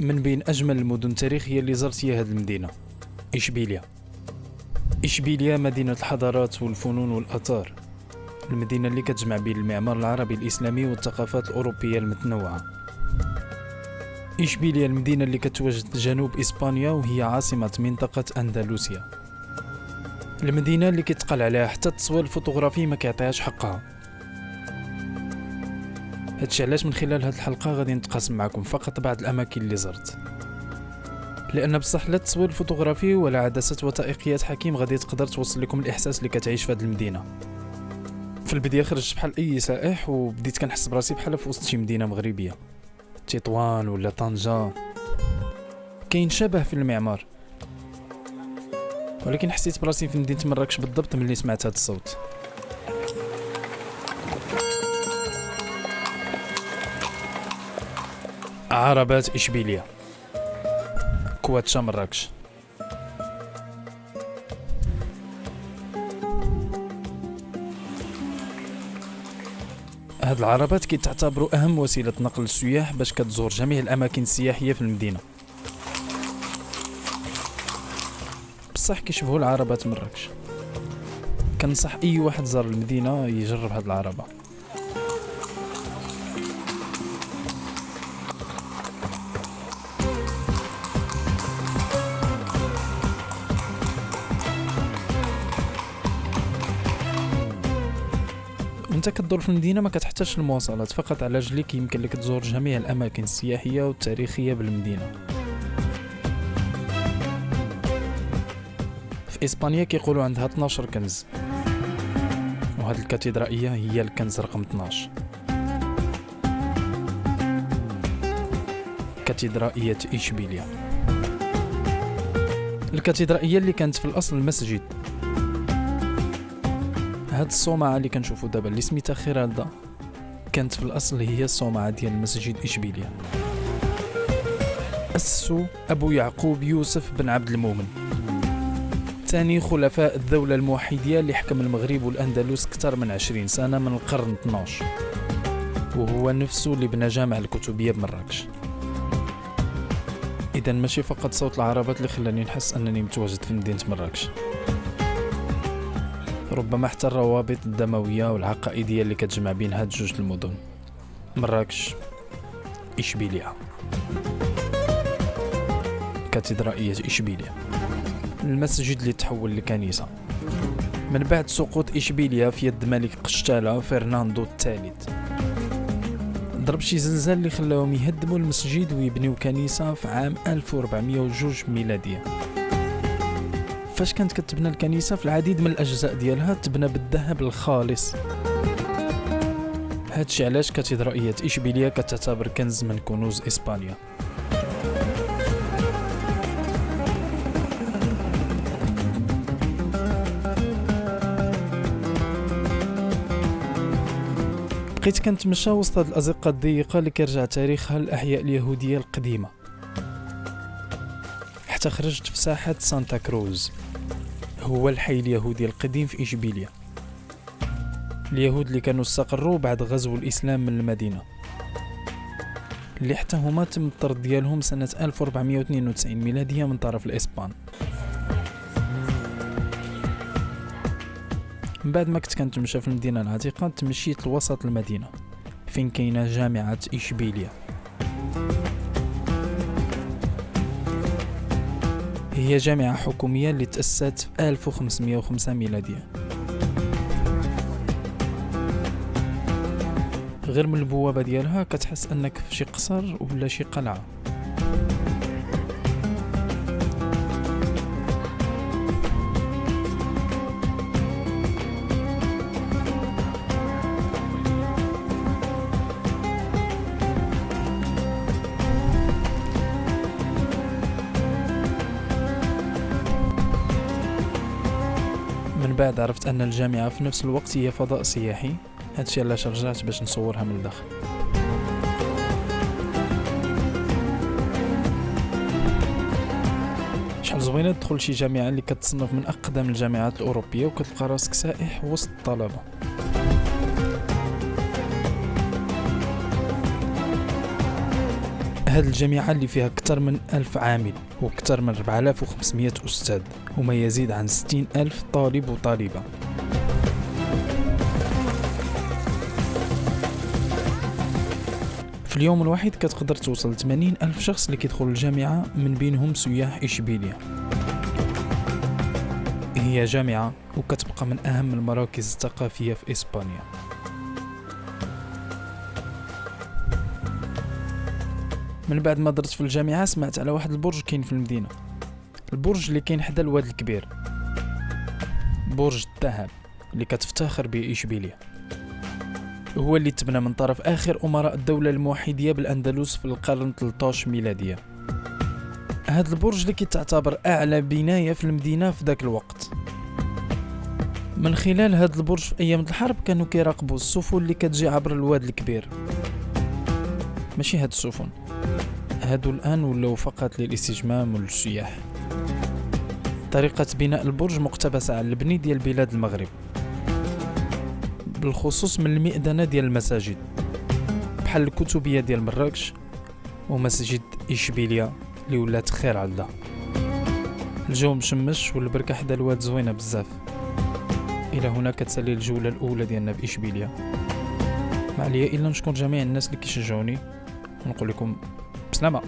من بين أجمل المدن التاريخية اللي زرت هي هذه المدينة، إشبيلية. إشبيلية مدينة الحضارات والفنون والآثار، المدينة اللي كتجمع بين المعمار العربي الإسلامي والثقافات الأوروبية المتنوعة. إشبيلية المدينة اللي كتواجد جنوب إسبانيا وهي عاصمة منطقة أندلسيا، المدينة اللي كيتقال عليها حتى التصوير الفوتوغرافي ما كيعطيهاش حقها. هادشي علاش من خلال هاد الحلقة غادي نتقاسم معكم فقط بعض الأماكن اللي زرت، لأن بصح لا التصوير الفوتوغرافي ولا عدسات وثائقيات حكيم غادي تقدر توصل لكم الإحساس اللي كتعيش في هاد المدينة. في البداية خرجت بحال أي سائح وبديت كنحس براسي بحال في وسط شي مدينة مغربية، تطوان ولا طنجة، كاين شبه في المعمار، ولكن حسيت براسي في مدينة مراكش بالضبط ملي سمعت هاد الصوت. عربات إشبيلية، كواتشا مراكش. هاد العربات كيتعتبروا أهم وسيلة نقل السياح باش كتزور جميع الأماكن السياحية في المدينة. بصح كيشبهوا العربات مراكش، كنصح أي واحد زار المدينة يجرب هاد العربة. وانت كتدور في المدينة ما كتحتاجش المواصلات، فقط على رجليك يمكن لك تزور جميع الأماكن السياحية والتاريخية بالمدينة. في إسبانيا كيقولوا عندها 12 كنز، وهذه الكاتدرائية هي الكنز رقم 12، كاتدرائية إشبيلية. الكاتدرائية اللي كانت في الأصل مسجد. هاد الصومعة اللي كنشوفوا دابا اللي سميتها خيرالدا كانت في الأصل هي الصومعة ديال مسجد إشبيلية، أسسو أبو يعقوب يوسف بن عبد المؤمن، ثاني خلفاء الدولة الموحدية اللي حكم المغرب والأندلس أكثر من 20 سنة من القرن 12، وهو نفسه اللي بنى جامع الكتبية بمراكش. إذن ماشي فقط صوت العربات اللي خلاني نحس أنني متواجد في مدينة مراكش، ربما حتى الروابط الدموية والعقائدية اللي كتجمع بين هاد جوج المدن، مراكش إشبيلية. كاتدرائية إشبيلية، المسجد اللي تحول لكنيسة من بعد سقوط إشبيلية في يد ملك قشتالة فرناندو الثالث. ضرب شي زلزال اللي خلاهم يهدموا المسجد ويبنيو كنيسة في عام 1402 ميلادية. فاش كانت كتبنى الكنيسة في العديد من الأجزاء ديالها تبنى بالذهب الخالص. هادشي علاش كاتدرائية إشبيلية كتعتبر كنز من كنوز إسبانيا. بقيت كنتمشى وسط هاد الأزقة الضيقة اللي كيرجع تاريخها للأحياء اليهودية القديمة، حتى خرجت في ساحة سانتا كروز، هو الحي اليهودي القديم في إشبيلية. اليهود اللي كانوا استقروا بعد غزو الإسلام من المدينة، اللي حتى هما تم الطرد ديالهم سنة 1492 ميلادية من طرف الإسبان. من بعد ما كنت كنتمشى في المدينة العتيقة تمشيت لوسط المدينة فين كاينة جامعة إشبيلية. هي جامعة حكومية اللي تأسست في 1505 ميلادية. غير من البوابة ديالها كتحس أنك في شي قصر ولا شي قلعة. من بعد عرفت أن الجامعة في نفس الوقت هي فضاء سياحي، هادشي علاش رجعت باش نصورها من الداخل. شحال زوينة تدخل شي جامعة اللي كتصنف من أقدم الجامعات الأوروبية وكتلقى راسك سائح وسط الطلبة. هذه الجامعة اللي فيها أكثر من 1000 عامل وأكثر من 4500 أستاذ وما يزيد عن 60,000 طالب وطالبة. في اليوم الواحد كتقدر توصل 80,000 شخص اللي كيدخلوا الجامعة، من بينهم سياح إشبيلية. هي جامعة وكتبقى من أهم المراكز الثقافية في إسبانيا. من بعد ما درت في الجامعة سمعت على واحد البرج كاين في المدينة، البرج اللي كاين حدا الواد الكبير، برج الذهب اللي كتفتخر به إشبيلية. هو اللي تبنى من طرف آخر أمراء الدولة الموحدية بالأندلس في القرن 13 ميلادية. هذا البرج اللي كتعتبر أعلى بناية في المدينة في ذاك الوقت. من خلال هذا البرج في أيام الحرب كانوا كيراقبوا السفن اللي كتجي عبر الواد الكبير. ماشي هاد السفن، هادو الآن ولاو فقط للاستجمام وللسياح. طريقة بناء البرج مقتبسة على البني ديال بلاد المغرب، بالخصوص من المئذنة ديال المساجد بحال الكتبية ديال مراكش ومسجد إشبيلية اللي ولات خير على. الجو مشمش والبركة حدا الواد زوينة بزاف. إلى هنا كتسالي الجولة الأولى ديالنا بإشبيلية. ما عليا إلا نشكر جميع الناس اللي كيشجعوني ونقول لكم بسلامة.